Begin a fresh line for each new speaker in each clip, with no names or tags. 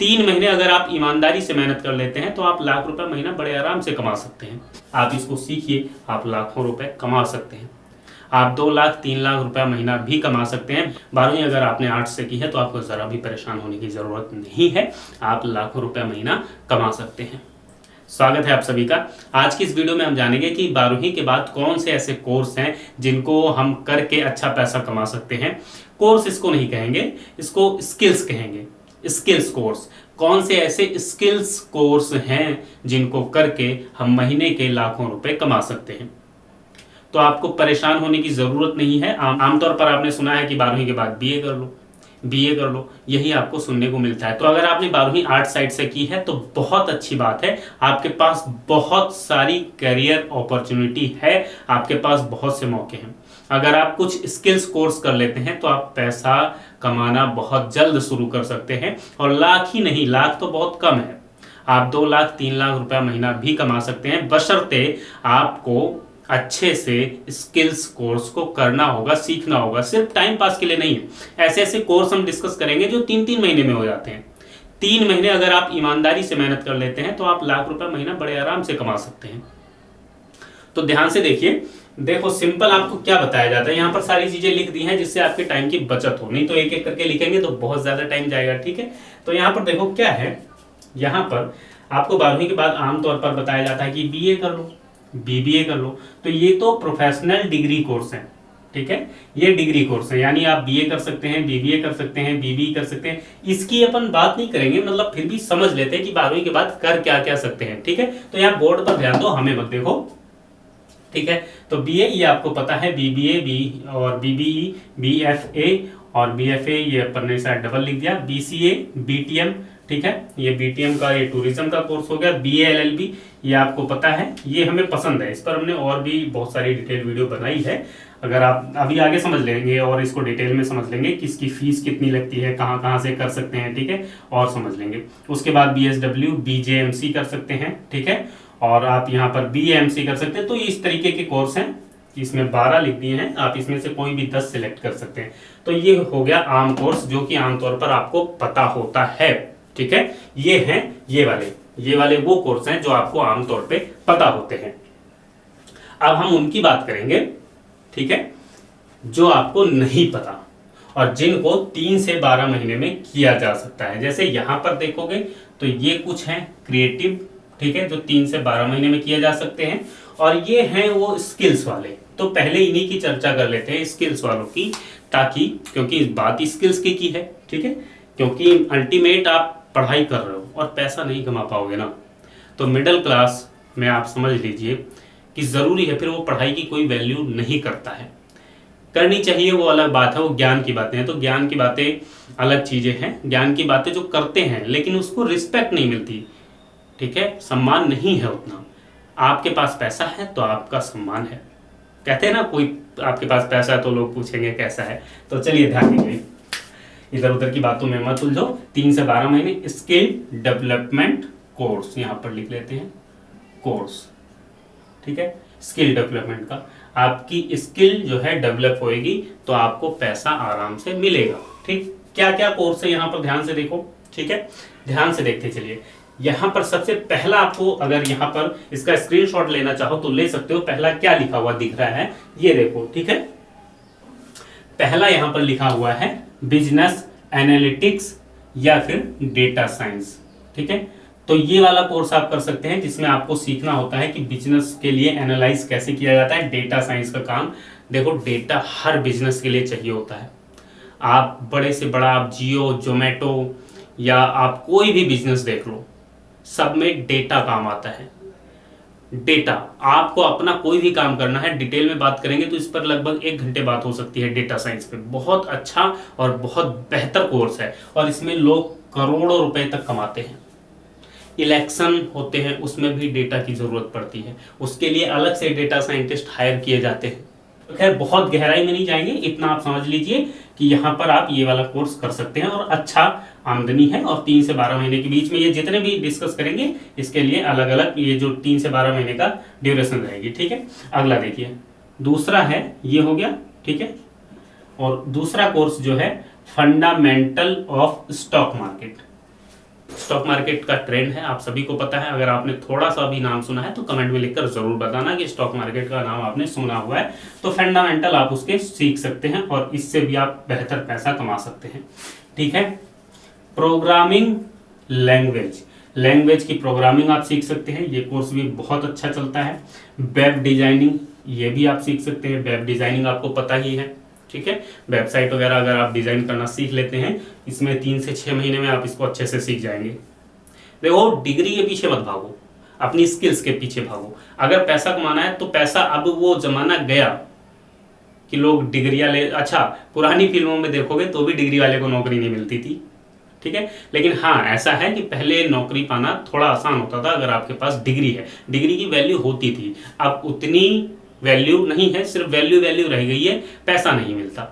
3 महीने अगर आप ईमानदारी से मेहनत कर लेते हैं तो आप लाख रुपए महीना बड़े आराम से कमा सकते हैं। आप इसको सीखिए, आप लाखों रुपए कमा सकते हैं। आप 2 लाख 3 लाख रुपया महीना भी कमा सकते हैं। 12वीं अगर आपने आर्ट्स से की है तो आपको ज़रा भी परेशान होने की ज़रूरत नहीं है, आप लाखों रुपया महीना कमा सकते हैं। स्वागत है आप सभी का। आज की इस वीडियो में हम जानेंगे कि 12वीं के बाद कौन से ऐसे कोर्स हैं जिनको हम करके अच्छा पैसा कमा सकते हैं। कोर्स इसको नहीं कहेंगे, इसको स्किल्स कहेंगे। स्किल्स कोर्स, कौन से ऐसे स्किल्स कोर्स हैं जिनको करके हम महीने के लाखों रुपए कमा सकते हैं। तो आपको परेशान होने की ज़रूरत नहीं है। आमतौर पर आपने सुना है कि 12वीं के बाद बीए कर लो, बीए कर लो, यही आपको सुनने को मिलता है। तो अगर आपने 12वीं आर्ट साइड से की है तो बहुत अच्छी बात है, आपके पास बहुत सारी करियर अपॉर्चुनिटी है, आपके पास बहुत से मौके हैं। अगर आप कुछ स्किल्स कोर्स कर लेते हैं तो आप पैसा कमाना बहुत जल्द शुरू कर सकते हैं, और लाख ही नहीं, लाख तो बहुत कम है, आप 2 लाख 3 लाख रुपया महीना भी कमा सकते हैं, बशर्ते आपको अच्छे से स्किल्स कोर्स को करना होगा, सीखना होगा। सिर्फ टाइम पास के लिए नहीं है। ऐसे ऐसे कोर्स हम डिस्कस करेंगे जो 3-3 महीने में हो जाते हैं। 3 महीने अगर आप ईमानदारी से मेहनत कर लेते हैं तो आप लाख रुपया महीना बड़े आराम से कमा सकते हैं। तो ध्यान से देखिए, देखो सिंपल आपको क्या बताया जाता है। यहाँ पर सारी चीजें लिख दी हैं जिससे आपके टाइम की बचत हो, नहीं तो एक एक करके लिखेंगे तो बहुत ज्यादा टाइम जाएगा। ठीक है, तो यहाँ पर देखो क्या है, यहाँ पर आपको 12वीं के बाद आमतौर पर बताया जाता है कि बीए कर लो, बीबीए कर लो। तो ये तो प्रोफेशनल डिग्री कोर्स है, ठीक है, ये डिग्री कोर्स है, यानी आप बीए कर सकते हैं, बीबीए कर सकते हैं, बीबीई कर सकते हैं। इसकी अपन बात नहीं करेंगे, मतलब फिर भी समझ लेते हैं कि 12वीं के बाद कर क्या क्या सकते हैं। ठीक है, तो यहाँ बोर्ड पर ध्यान दो, हमें मत देखो। ठीक है, तो बीए ये आपको पता है, बीबीए बी और बीबीई, बीएफए और बीएफए ये अपन ने शायद डबल लिख दिया, बीसीए, बीटीएम, ठीक है, ये बीटीएम का ये टूरिज्म का कोर्स हो गया, बीएलएलबी ये आपको पता है, ये हमें पसंद है, इस पर हमने और भी बहुत सारी डिटेल वीडियो बनाई है। अगर आप अभी आगे समझ लेंगे और इसको डिटेल में समझ लेंगे कि इसकी फीस कितनी लगती है, कहाँ कहाँ से कर सकते हैं, ठीक है, और समझ लेंगे। उसके बाद बीएसडब्ल्यू, बीजेएमसी कर सकते हैं, ठीक है, और आप यहाँ पर बीएमसी कर सकते हैं। तो इस तरीके के कोर्स हैं, इसमें 12 लिख दिए हैं, आप इसमें से कोई भी 10 सिलेक्ट कर सकते हैं। तो ये हो गया आम कोर्स जो कि आमतौर पर आपको पता होता है। ठीक है, ये हैं ये वाले वो कोर्स हैं जो आपको आमतौर पे पता होते हैं। अब हम उनकी बात करेंगे, ठीक है, जो आपको नहीं पता और जिनको 3 से 12 महीने में किया जा सकता है। जैसे यहां पर देखोगे तो ये कुछ हैं क्रिएटिव, ठीक है, जो 3 से 12 महीने में किए जा सकते हैं, और ये हैं वो स्किल्स वाले। तो पहले इन्हीं की चर्चा कर लेते हैं, स्किल्स वालों की, ताकि क्योंकि बात स्किल्स की है, ठीक है, क्योंकि अल्टीमेट आप पढ़ाई कर रहे हो और पैसा नहीं कमा पाओगे ना, तो मिडिल क्लास में आप समझ लीजिए कि ज़रूरी है, फिर वो पढ़ाई की कोई वैल्यू नहीं करता है। करनी चाहिए वो अलग बात है, वो ज्ञान की बातें हैं, तो ज्ञान की बातें अलग चीज़ें हैं। ज्ञान की बातें जो करते हैं लेकिन उसको रिस्पेक्ट नहीं मिलती, ठीक है, सम्मान नहीं है उतना। आपके पास पैसा है तो आपका सम्मान है। कहते हैं ना, कोई आपके पास पैसा है तो लोग पूछेंगे कैसा है। तो चलिए ध्यान दीजिए, इधर उधर की बातों में मत उलझो। 3 से 12 महीने स्किल डेवलपमेंट कोर्स, यहाँ पर लिख लेते हैं कोर्स, ठीक है, स्किल डेवलपमेंट का। आपकी स्किल जो है डेवलप होएगी तो आपको पैसा आराम से मिलेगा। ठीक, क्या क्या कोर्स है यहाँ पर ध्यान से देखो, ठीक है, ध्यान से देखते चलिए। यहाँ पर सबसे पहला आपको, अगर यहाँ पर इसका स्क्रीनशॉट लेना चाहो तो ले सकते हो। पहला क्या लिखा हुआ दिख रहा है, ये देखो, ठीक है, पहला यहाँ पर लिखा हुआ है बिजनेस एनालिटिक्स या फिर डेटा साइंस, ठीक है। तो ये वाला कोर्स आप कर सकते हैं जिसमें आपको सीखना होता है कि बिजनेस के लिए एनालाइज कैसे किया जाता है, डेटा साइंस का काम। देखो, डेटा हर बिजनेस के लिए चाहिए होता है। आप बड़े से बड़ा, आप जियो, जोमेटो या आप कोई भी बिजनेस देख लो, सब में डेटा काम आता है। डेटा, आपको अपना कोई भी काम करना है, डिटेल में बात करेंगे तो इस पर लगभग 1 घंटे बात हो सकती है। डेटा साइंस पे बहुत अच्छा और बहुत बेहतर कोर्स है, और इसमें लोग करोड़ों रुपए तक कमाते हैं। इलेक्शन होते हैं, उसमें भी डेटा की जरूरत पड़ती है, उसके लिए अलग से डेटा साइंटिस्ट हायर किए जाते हैं। तो खैर बहुत गहराई में नहीं जाएंगे, इतना आप समझ लीजिए कि यहाँ पर आप ये वाला कोर्स कर सकते हैं और अच्छा आमदनी है। और 3 से 12 महीने के बीच में ये जितने भी डिस्कस करेंगे इसके लिए अलग अलग ये जो 3 से 12 महीने का ड्यूरेशन रहेगी, ठीक है। अगला देखिए, दूसरा है, ये हो गया, ठीक है, और दूसरा कोर्स जो है fundamental of stock market, stock market का ट्रेंड है, आप सभी को पता है। अगर आपने थोड़ा सा भी नाम सुना है तो कमेंट में लिखकर जरूर बताना कि स्टॉक मार्केट का नाम आपने सुना हुआ है। तो फंडामेंटल आप उसके सीख सकते हैं और इससे भी आप बेहतर पैसा कमा सकते हैं। ठीक है। प्रोग्रामिंग लैंग्वेज, लैंग्वेज की प्रोग्रामिंग आप सीख सकते हैं, ये कोर्स भी बहुत अच्छा चलता है। वेब डिजाइनिंग, ये भी आप सीख सकते हैं। वेब डिजाइनिंग आपको पता ही है, ठीक है। वेबसाइट वगैरह अगर आप डिजाइन करना सीख लेते हैं, इसमें 3 से 6 महीने में आप इसको अच्छे से सीख जाएंगे। देखो, डिग्री के पीछे मत भागो, अपनी स्किल्स के पीछे भागो। अगर पैसा कमाना है तो पैसा, अब वो जमाना गया कि लोग डिग्रियां ले, अच्छा पुरानी फिल्मों में देखोगे तो भी डिग्री वाले को नौकरी नहीं मिलती थी, ठीक है। लेकिन हाँ, ऐसा है कि पहले नौकरी पाना थोड़ा आसान होता था अगर आपके पास डिग्री है, डिग्री की वैल्यू होती थी। अब उतनी वैल्यू नहीं है, सिर्फ वैल्यू रह गई है, पैसा नहीं मिलता,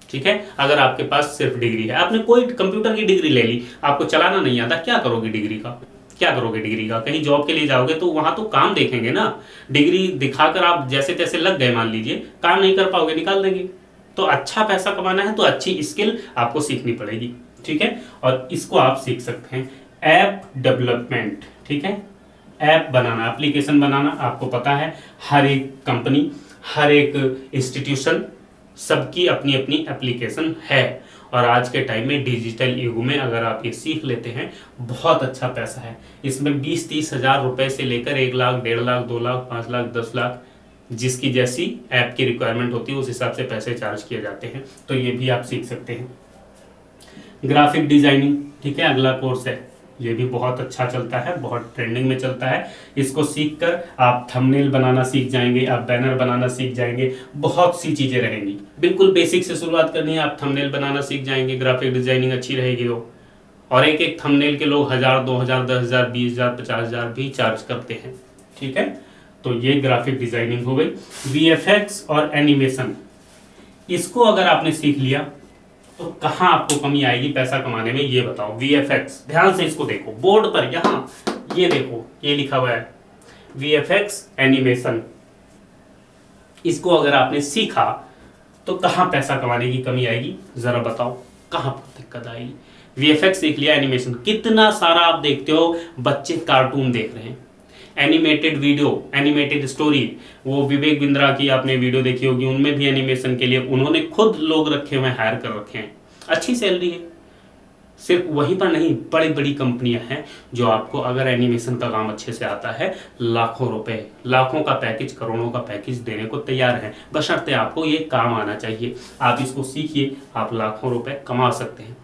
ठीक है। अगर आपके पास सिर्फ डिग्री है, आपने कोई कंप्यूटर की डिग्री ले ली, आपको चलाना नहीं आता, क्या करोगे डिग्री का? क्या करोगे डिग्री का? कहीं जॉब के लिए जाओगे तो वहां तो काम देखेंगे ना। डिग्री दिखाकर आप जैसे तैसे लग गए मान लीजिए, काम नहीं कर पाओगे, निकाल देंगे। तो अच्छा पैसा कमाना है तो अच्छी स्किल आपको सीखनी पड़ेगी, ठीक है। और इसको आप सीख सकते हैं, ऐप डेवलपमेंट, ठीक है। ऐप बनाना, एप्लीकेशन बनाना, आपको पता है हर एक कंपनी, हर एक इंस्टीट्यूशन, सबकी अपनी अपनी एप्लीकेशन है। और आज के टाइम में डिजिटल युग में अगर आप ये सीख लेते हैं, बहुत अच्छा पैसा है इसमें। 20-30 हज़ार रुपए से लेकर 1 लाख, 1.5 लाख, 2 लाख, 5 लाख, 10 लाख, जिसकी जैसी ऐप की रिक्वायरमेंट होती है उस हिसाब से पैसे चार्ज किए जाते हैं। तो ये भी आप सीख सकते हैं। ग्राफिक डिजाइनिंग, ठीक है, अगला कोर्स है, ये भी बहुत अच्छा चलता है, बहुत ट्रेंडिंग में चलता है। इसको सीखकर आप थंबनेल बनाना सीख जाएंगे, आप बैनर बनाना सीख जाएंगे, बहुत सी चीजें रहेंगी। बिल्कुल बेसिक से शुरुआत करनी है, आप थंबनेल बनाना सीख जाएंगे, ग्राफिक डिजाइनिंग अच्छी रहेगी वो। और एक एक थंबनेल के लोग 1000, 2000, 10,000, 20,000, 50,000 भी चार्ज करते हैं, ठीक है। तो ये ग्राफिक डिजाइनिंग हो गई। VFX और एनिमेशन, इसको अगर आपने सीख लिया तो कहां आपको कमी आएगी पैसा कमाने में, ये बताओ। VFX, ध्यान से इसको देखो, बोर्ड पर यहां ये देखो, ये लिखा हुआ है VFX एनिमेशन। इसको अगर आपने सीखा तो कहां पैसा कमाने की कमी आएगी, जरा बताओ, कहां पर दिक्कत आएगी। VFX सीख लिया, एनिमेशन, कितना सारा आप देखते हो, बच्चे कार्टून देख रहे हैं, एनिमेटेड वीडियो, एनिमेटेड स्टोरी, वो विवेक बिंद्रा की आपने वीडियो देखी होगी, उनमें भी एनिमेशन के लिए उन्होंने खुद लोग रखे हुए, हायर कर रखे हैं, अच्छी सैलरी है। सिर्फ वहीं पर नहीं, बड़ी बड़ी कंपनियां हैं जो आपको, अगर एनिमेशन का काम अच्छे से आता है, लाखों रुपए, लाखों का पैकेज, करोड़ों का पैकेज देने को तैयार है, बशर्ते आपको ये काम आना चाहिए। आप इसको सीखिए, आप लाखों रुपए कमा सकते हैं।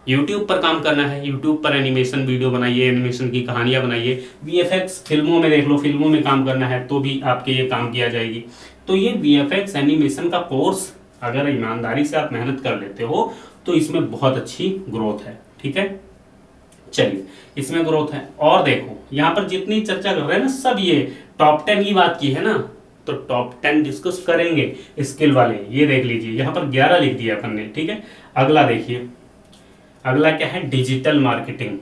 यूट्यूब पर काम करना है, यूट्यूब पर एनिमेशन वीडियो बनाइए, एनिमेशन की कहानियां बनाइए। VFX फिल्मों में देख लो, फिल्मों में काम करना है तो भी आपके ये काम किया जाएगी। तो ये VFX एनिमेशन का कोर्स अगर ईमानदारी से आप मेहनत कर लेते हो तो इसमें बहुत अच्छी ग्रोथ है, ठीक है। चलिए, इसमें ग्रोथ है। और देखो, यहाँ पर जितनी चर्चा कर रहे हैं ना, सब ये टॉप 10 की बात की है ना, तो टॉप 10 डिस्कस करेंगे स्किल वाले। ये देख लीजिए, यहाँ पर 11 लिख दिया अपन ने, ठीक है। अगला देखिए, अगला क्या है, डिजिटल मार्केटिंग।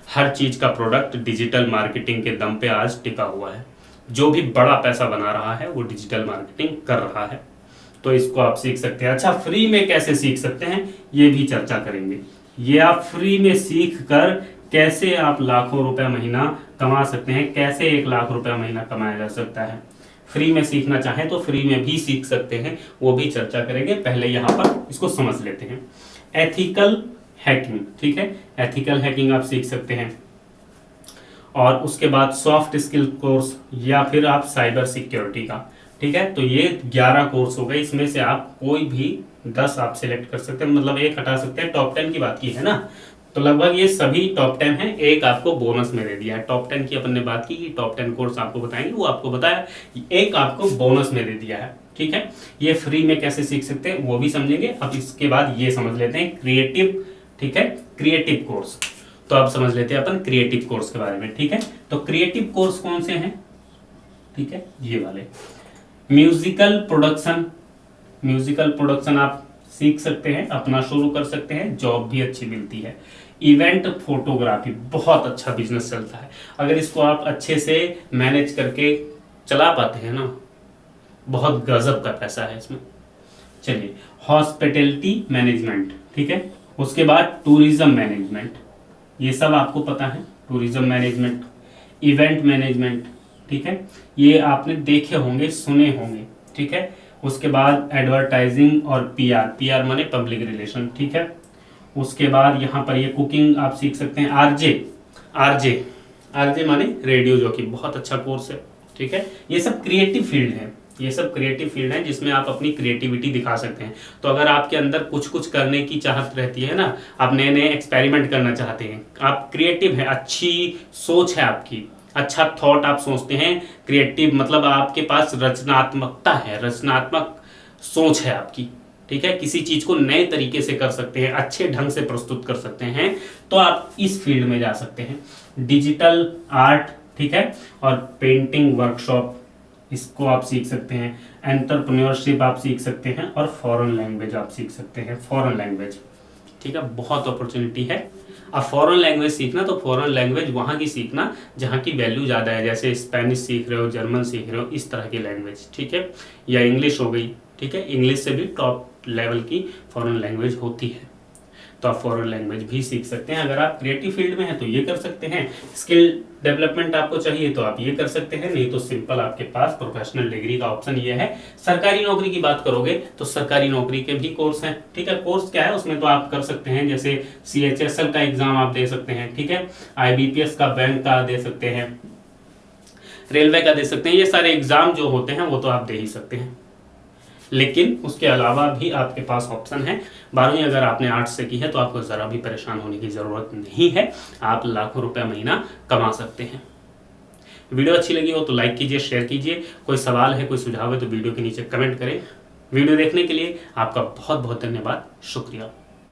हर चीज का प्रोडक्ट डिजिटल मार्केटिंग के दम पे आज टिका हुआ है। जो भी बड़ा पैसा बना रहा है वो डिजिटल मार्केटिंग कर रहा है, तो इसको आप सीख सकते हैं। अच्छा, फ्री में कैसे सीख सकते हैं ये भी चर्चा करेंगे। ये आप फ्री में सीख कर कैसे आप लाखों रुपए महीना कमा सकते हैं, कैसे 1 लाख रुपए महीना कमाया जा सकता है। फ्री में सीखना चाहें तो फ्री में भी सीख सकते हैं, वो भी चर्चा करेंगे। पहले यहाँ पर इसको समझ लेते हैं। एथिकल हैकिंग, ठीक है, एथिकल हैकिंग आप सीख सकते हैं। और उसके बाद सॉफ्ट स्किल कोर्स या फिर आप साइबर सिक्योरिटी का, ठीक है। तो ये 11 कोर्स हो गए, इसमें से आप कोई भी 10 आप सिलेक्ट कर सकते हैं, मतलब एक हटा सकते हैं। टॉप 10 की बात की है ना, तो लगभग ये सभी टॉप 10 हैं, एक आपको बोनस में दे दिया है। टॉप 10 की अपन ने बात की कि टॉप 10 कोर्स आपको बताएंगे, वो आपको बताया, एक आपको बोनस में दे दिया है, ठीक है। ये फ्री में कैसे सीख सकते हैं वो भी समझेंगे। अब इसके बाद ये समझ लेते हैं क्रिएटिव, ठीक है, क्रिएटिव कोर्स। तो अब समझ लेते हैं अपन क्रिएटिव कोर्स के बारे में, ठीक है। तो क्रिएटिव कोर्स कौन से हैं, ठीक है, ये वाले। म्यूजिकल प्रोडक्शन, म्यूजिकल प्रोडक्शन आप सीख सकते हैं, अपना शुरू कर सकते हैं, जॉब भी अच्छी मिलती है। इवेंट फोटोग्राफी, बहुत अच्छा बिजनेस चलता है, अगर इसको आप अच्छे से मैनेज करके चला पाते हैं ना, बहुत गजब का पैसा है इसमें। चलिए, हॉस्पिटैलिटी मैनेजमेंट, ठीक है। उसके बाद टूरिज्म मैनेजमेंट, ये सब आपको पता है। टूरिज्म मैनेजमेंट, इवेंट मैनेजमेंट, ठीक है, ये आपने देखे होंगे, सुने होंगे, ठीक है। उसके बाद एडवर्टाइजिंग और पीआर, पीआर माने पब्लिक रिलेशन, ठीक है। उसके बाद यहाँ पर ये कुकिंग आप सीख सकते हैं। आरजे, आरजे, आरजे माने रेडियो जॉकी, बहुत अच्छा कोर्स है, ठीक है। ये सब क्रिएटिव फील्ड है, ये सब क्रिएटिव फील्ड है जिसमें आप अपनी क्रिएटिविटी दिखा सकते हैं। तो अगर आपके अंदर कुछ कुछ करने की चाहत रहती है ना, आप नए नए एक्सपेरिमेंट करना चाहते हैं, आप क्रिएटिव है, अच्छी सोच है आपकी, अच्छा थॉट आप सोचते हैं, क्रिएटिव मतलब आपके पास रचनात्मकता है, रचनात्मक सोच है आपकी, ठीक है, किसी चीज को नए तरीके से कर सकते हैं, अच्छे ढंग से प्रस्तुत कर सकते हैं, तो आप इस फील्ड में जा सकते हैं। डिजिटल आर्ट, ठीक है, और पेंटिंग वर्कशॉप, इसको आप सीख सकते हैं। एंटरप्रेन्योरशिप आप सीख सकते हैं, और फॉरेन लैंग्वेज आप सीख सकते हैं, फॉरेन लैंग्वेज, ठीक है, बहुत अपॉर्चुनिटी है। अब फॉरेन लैंग्वेज सीखना, तो फॉरेन लैंग्वेज वहाँ की सीखना जहाँ की वैल्यू ज़्यादा है, जैसे स्पेनिश सीख रहे हो, जर्मन सीख रहे हो, इस तरह की लैंग्वेज, ठीक है, या इंग्लिश हो गई, ठीक है, इंग्लिश से भी टॉप लेवल की फॉरेन लैंग्वेज होती है, तो आप फॉरेन लैंग्वेज भी सीख सकते हैं। अगर आप क्रिएटिव फील्ड में हैं तो ये कर सकते हैं। स्किल डेवलपमेंट आपको चाहिए तो आप ये कर सकते हैं, नहीं तो सिंपल आपके पास प्रोफेशनल डिग्री का ऑप्शन ये है। सरकारी नौकरी की बात करोगे तो सरकारी नौकरी के भी कोर्स हैं, ठीक है। कोर्स क्या है उसमें, तो आप कर सकते हैं, जैसे CHSL का एग्जाम आप दे सकते हैं, ठीक है, IBPS का, बैंक का दे सकते हैं, रेलवे का दे सकते हैं। ये सारे एग्जाम जो होते हैं वो तो आप दे ही सकते हैं, लेकिन उसके अलावा भी आपके पास ऑप्शन है। 12वीं अगर आपने आर्ट्स से की है तो आपको ज़रा भी परेशान होने की ज़रूरत नहीं है, आप लाखों रुपए महीना कमा सकते हैं। वीडियो अच्छी लगी हो तो लाइक कीजिए, शेयर कीजिए। कोई सवाल है, कोई सुझाव है तो वीडियो के नीचे कमेंट करें। वीडियो देखने के लिए आपका बहुत बहुत धन्यवाद, शुक्रिया।